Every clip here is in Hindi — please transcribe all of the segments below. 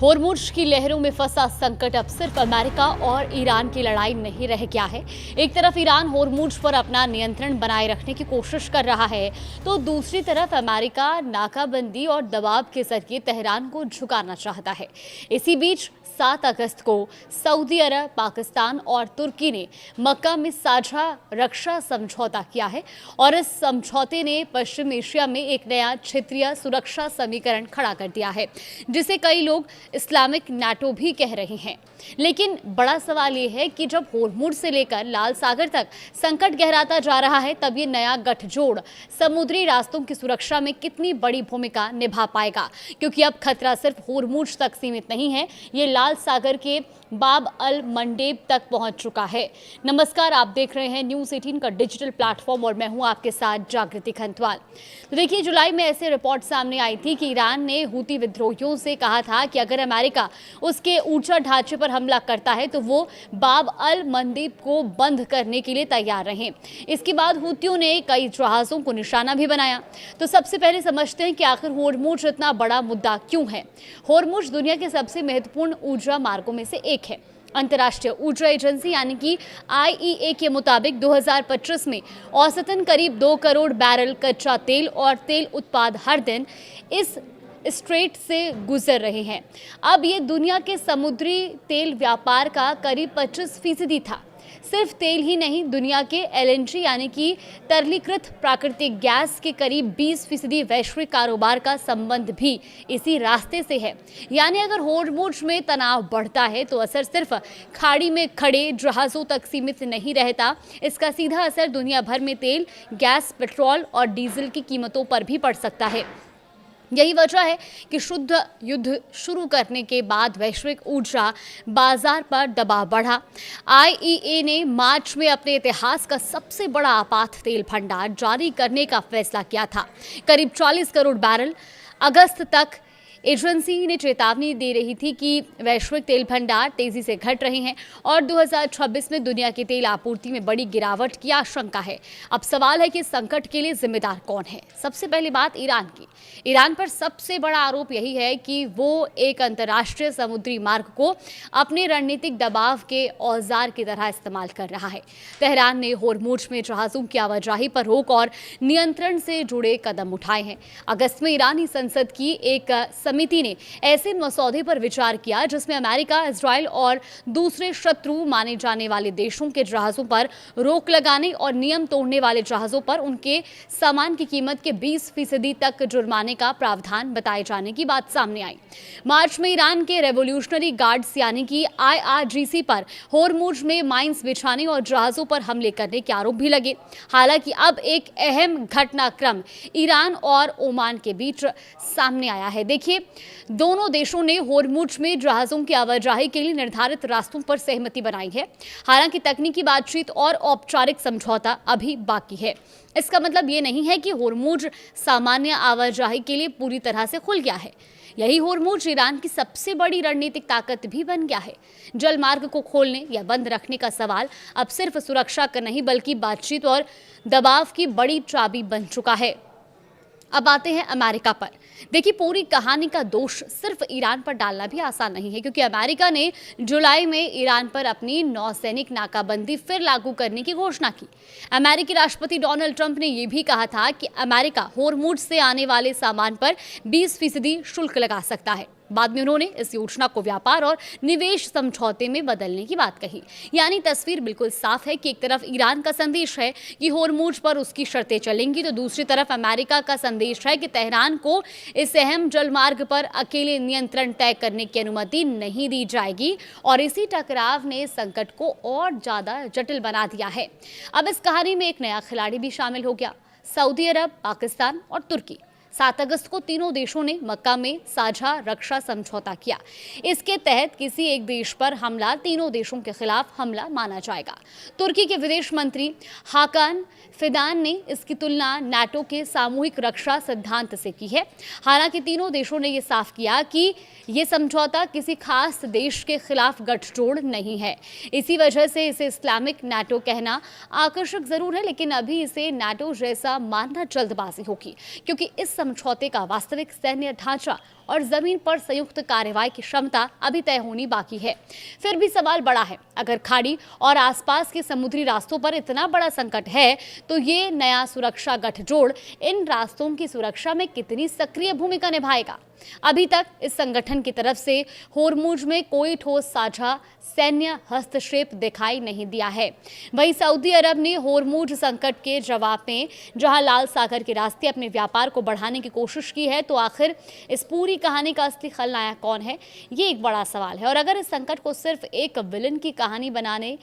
होर्मुज़ की लहरों में फंसा संकट अब सिर्फ अमेरिका और ईरान की लड़ाई नहीं रह गया है। एक तरफ ईरान होर्मुज़ पर अपना नियंत्रण बनाए रखने की कोशिश कर रहा है, तो दूसरी तरफ अमेरिका नाकाबंदी और दबाव के जरिए तेहरान को झुकाना चाहता है। इसी बीच 7 अगस्त को सऊदी अरब, पाकिस्तान और तुर्की ने मक्का में साझा रक्षा समझौता किया है और इस समझौते ने पश्चिम एशिया में एक नया क्षेत्रीय सुरक्षा समीकरण खड़ा कर दिया है, जिसे कई लोग इस्लामिक नाटो भी कह रहे हैं। लेकिन बड़ा सवाल ये है कि जब होर्मुज़ से लेकर लाल सागर तक संकट गहराता जा रहा है, तब ये नया गठजोड़ समुद्री रास्तों की सुरक्षा में कितनी बड़ी भूमिका निभा पाएगा, क्योंकि अब खतरा सिर्फ होर्मुज़ तक सीमित नहीं है, ये लाल सागर के बाब अल मंडेब तक पहुंच चुका है। नमस्कार, आप देख रहे हैं न्यूज़ 18 का डिजिटल प्लेटफॉर्म और मैं हूं आपके साथ जागृति खंतवाल। तो देखिए, जुलाई में ऐसे रिपोर्ट सामने आई थी कि ईरान ने हूती विद्रोहियों से कहा था कि अगर अमेरिका उसके ऊर्जा ढांचे पर हमला करता है तो वो बाब अल मंडेब को बंद करने के लिए तैयार रहें। इसके बाद हूतियों ने कई जहाज़ों को निशाना भी बनाया। तो सबसे पहले समझते हैं कि आखिर होर्मुज़ इतना बड़ा मुद्दा क्यों है। होर्मुज़ दुनिया के सबसे महत्वपूर्ण ऊर्जा मार्गों में से एक है। अंतर्राष्ट्रीय ऊर्जा एजेंसी यानी कि IEA के मुताबिक 2025 में औसतन करीब 2 करोड़ बैरल कच्चा तेल और तेल उत्पाद हर दिन इस स्ट्रेट से गुजर रहे हैं। अब ये दुनिया के समुद्री तेल व्यापार का करीब 25% था। सिर्फ तेल ही नहीं, दुनिया के LNG यानी कि तरलीकृत प्राकृतिक गैस के करीब 20% वैश्विक कारोबार का संबंध भी इसी रास्ते से है। यानी अगर होर्मुज़ में तनाव बढ़ता है तो असर सिर्फ खाड़ी में खड़े जहाज़ों तक सीमित नहीं रहता। इसका सीधा असर दुनिया भर में तेल, गैस, पेट्रोल और डीजल की कीमतों पर भी पड़ सकता है। यही वजह है कि शुद्ध युद्ध शुरू करने के बाद वैश्विक ऊर्जा बाजार पर दबाव बढ़ा। IEA ने मार्च में अपने इतिहास का सबसे बड़ा आपात तेल भंडार जारी करने का फैसला किया था, करीब 40 करोड़ बैरल। अगस्त तक एजेंसी ने चेतावनी दे रही थी कि वैश्विक तेल भंडार तेजी से घट रहे हैं और 2026 में दुनिया की तेल आपूर्ति में बड़ी गिरावट की आशंका है। अब सवाल है कि संकट के लिए जिम्मेदार कौन है। सबसे पहली बात ईरान की। ईरान पर सबसे बड़ा आरोप यही है कि वो एक अंतर्राष्ट्रीय समुद्री मार्ग को अपने रणनीतिक दबाव के औजार की तरह इस्तेमाल कर रहा है। तेहरान ने होर्मुज़ में जहाज़ों की आवाजाही पर रोक और नियंत्रण से जुड़े कदम उठाए हैं। अगस्त में ईरानी संसद की एक समिति ने ऐसे मसौदे पर विचार किया जिसमें अमेरिका, इजराइल और दूसरे शत्रु माने जाने वाले देशों के जहाज़ों पर रोक लगाने और नियम तोड़ने वाले जहाज़ों पर उनके सामान की कीमत के 20% तक जुर्माने का प्रावधान बताए जाने की बात सामने आई। मार्च में ईरान के रेवोल्यूशनरी गार्ड्स यानी कि IRGC पर होर्मुज़ में माइंस बिछाने और जहाज़ों पर हमले करने के आरोप भी लगे। हालांकि अब एक अहम घटनाक्रम ईरान और ओमान के बीच सामने आया है। देखिए, दोनों देशों ने होर्मुज़ में जहाज़ों की आवाजाही के लिए निर्धारित रास्तों पर सहमति बनाई है। हालांकि तकनीकी बातचीत और औपचारिक समझौता अभी बाकी है। इसका मतलब ये नहीं है कि होर्मुज़ सामान्य आवाजाही के लिए पूरी तरह से खुल गया है। यही होर्मुज़ ईरान की सबसे बड़ी रणनीतिक ताकत भी बन गया है। जल मार्ग को खोलने या बंद रखने का सवाल अब सिर्फ सुरक्षा का नहीं बल्कि बातचीत और दबाव की बड़ी चाबी बन चुका है। अब आते हैं अमेरिका पर। देखिए, पूरी कहानी का दोष सिर्फ ईरान पर डालना भी आसान नहीं है, क्योंकि अमेरिका ने जुलाई में ईरान पर अपनी नौसैनिक नाकाबंदी फिर लागू करने की घोषणा की। अमेरिकी राष्ट्रपति डोनाल्ड ट्रंप ने यह भी कहा था कि अमेरिका होर्मुज़ से आने वाले सामान पर 20% शुल्क लगा सकता है। बाद में उन्होंने इस योजना को व्यापार और निवेश समझौते में बदलने की बात कही। यानी तस्वीर बिल्कुल साफ है कि एक तरफ ईरान का संदेश है कि होर्मुज़ पर उसकी शर्तें चलेंगी, तो दूसरी तरफ अमेरिका का संदेश है कि तेहरान को इस अहम जलमार्ग पर अकेले नियंत्रण तय करने की अनुमति नहीं दी जाएगी। और इसी टकराव ने संकट को और ज़्यादा जटिल बना दिया है। अब इस कहानी में एक नया खिलाड़ी भी शामिल हो गया, सऊदी अरब, पाकिस्तान और तुर्की। 7 अगस्त को तीनों देशों ने मक्का में साझा रक्षा समझौता किया। इसके तहत किसी एक देश पर हमला तीनों देशों के खिलाफ हमला माना जाएगा। तुर्की के विदेश मंत्री हाकान फिदान ने इसकी तुलना नाटो के सामूहिक रक्षा सिद्धांत से की है। हालांकि तीनों देशों ने यह साफ किया कि ये समझौता किसी खास देश के खिलाफ गठजोड़ नहीं है। इसी वजह से इसे इस्लामिक नाटो कहना आकर्षक जरूर है, लेकिन अभी इसे नाटो जैसा मानना जल्दबाजी होगी, क्योंकि इस समझौते का वास्तविक सैन्य ढांचा और जमीन पर संयुक्त कार्रवाई की क्षमता अभी तय होनी बाकी है। फिर भी सवाल बड़ा है, अगर खाड़ी और आसपास के समुद्री रास्तों पर इतना बड़ा संकट है तो ये नया सुरक्षा गठजोड़ इन रास्तों की सुरक्षा में कितनी सक्रिय भूमिका निभाएगा। अभी तक इस संगठन की तरफ से होर्मुज में कोई ठोस साझा सैन्य हस्तक्षेप दिखाई नहीं दिया है। वहीं सऊदी अरब ने होर्मुज संकट के जवाब में जहां लाल सागर के रास्ते अपने व्यापार को बढ़ाने की कोशिश की है, तो आखिर इस पूरी कहानी का असली खलनायक कौन है, ये एक बड़ा सवाल है। और अगर इस संकट को सिर्फ एक विलन की कहानी बनाने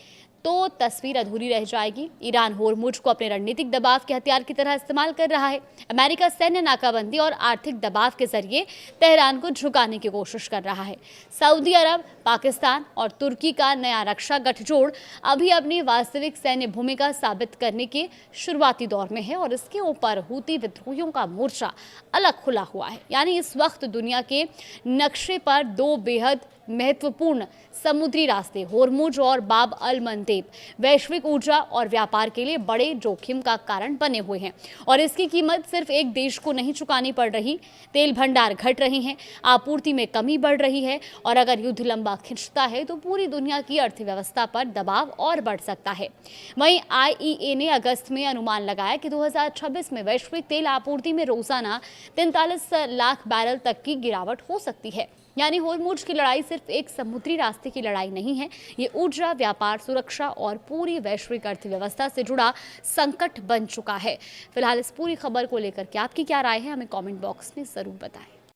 तो तस्वीर अधूरी रह जाएगी। ईरान होर्मुज को अपने रणनीतिक दबाव के हथियार की तरह इस्तेमाल कर रहा है। अमेरिका सैन्य नाकाबंदी और आर्थिक दबाव के जरिए तेहरान को झुकाने की कोशिश कर रहा है। सऊदी अरब, पाकिस्तान और तुर्की का नया रक्षा गठजोड़ अभी अपनी वास्तविक सैन्य भूमिका साबित करने के शुरुआती दौर में है और इसके ऊपर हूती विद्रोहियों का मोर्चा अलग खुला हुआ है। यानी इस वक्त दुनिया के नक्शे पर दो बेहद महत्वपूर्ण समुद्री रास्ते होर्मुज और बाब अल मंदेब वैश्विक ऊर्जा और व्यापार के लिए बड़े जोखिम का कारण बने हुए हैं और इसकी कीमत सिर्फ एक देश को नहीं चुकानी पड़ रही। तेल भंडार घट रहे हैं, आपूर्ति में कमी बढ़ रही है और अगर युद्ध लंबा खिंचता है तो पूरी दुनिया की अर्थव्यवस्था पर दबाव और बढ़ सकता है। वहीं IEA ने अगस्त में अनुमान लगाया कि 2026 में वैश्विक तेल आपूर्ति में रोजाना 43 लाख बैरल तक की गिरावट हो सकती है। यानी होर्मुज की लड़ाई सिर्फ एक समुद्री रास्ते की लड़ाई नहीं है, ये ऊर्जा, व्यापार, सुरक्षा और पूरी वैश्विक अर्थव्यवस्था से जुड़ा संकट बन चुका है। फिलहाल इस पूरी खबर को लेकर के आपकी क्या राय है, हमें कमेंट बॉक्स में जरूर बताएं।